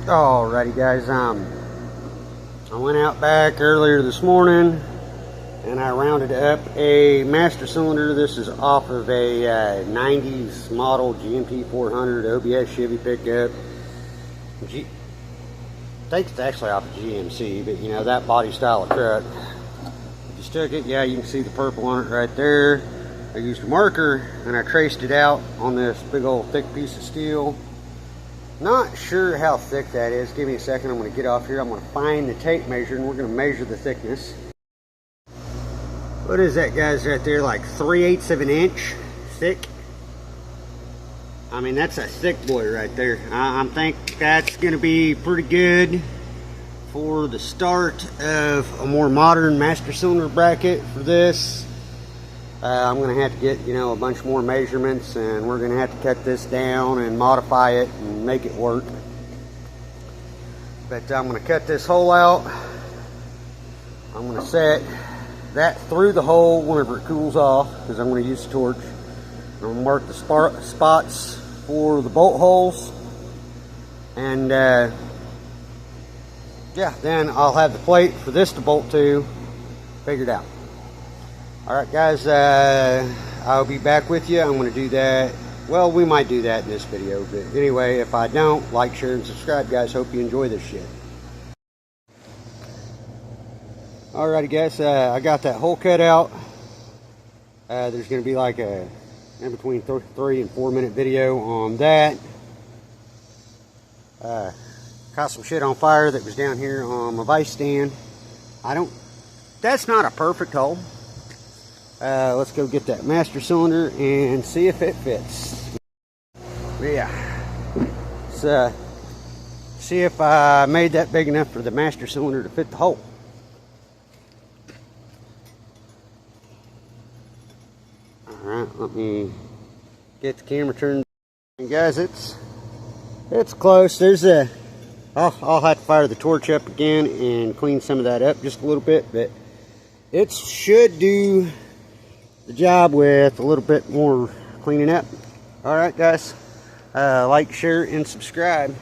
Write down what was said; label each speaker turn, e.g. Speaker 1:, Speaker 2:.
Speaker 1: Alrighty guys, I went out back earlier this morning and I rounded up a master cylinder. This is off of a 90s model GMP 400 OBS Chevy pickup. I think it's actually off of GMC, but you know, that body style of truck. Just took it, yeah, you can see the purple on it right there. I used a marker and I traced it out on this big old thick piece of steel. Not sure how thick that is. Give me a second. I'm going to get off here. I'm going to find the tape measure and we're going to measure the thickness. What is that, guys, right there? Like 3/8 of an inch thick. I mean, that's a thick boy right there. I think that's going to be pretty good for the start of a more modern master cylinder bracket for this. I'm going to have to get, you know, a bunch more measurements, and we're going to have to cut this down and modify it and make it work. But I'm going to cut this hole out. I'm going to set that through the hole whenever it cools off, because I'm going to use the torch. I'm going to mark the spots for the bolt holes, and yeah, then I'll have the plate for this to bolt to figured out. Alright guys, I'll be back with you. I'm going to do that. Well, we might do that in this video, but anyway, if I don't, like, share, and subscribe, guys. Hope you enjoy this shit. Alrighty guys, I got that hole cut out. There's going to be like a in between 3 and 4 minute video on that. Caught some shit on fire that was down here on my vise stand. That's not a perfect hole. Let's go get that master cylinder and see if it fits. Yeah. Let's see if I made that big enough for the master cylinder to fit the hole. Alright, let me get the camera turned. And guys, it's close. There's I'll have to fire the torch up again and clean some of that up just a little bit, but it should do the job with a little bit more cleaning up. Alright guys, like, share, and subscribe.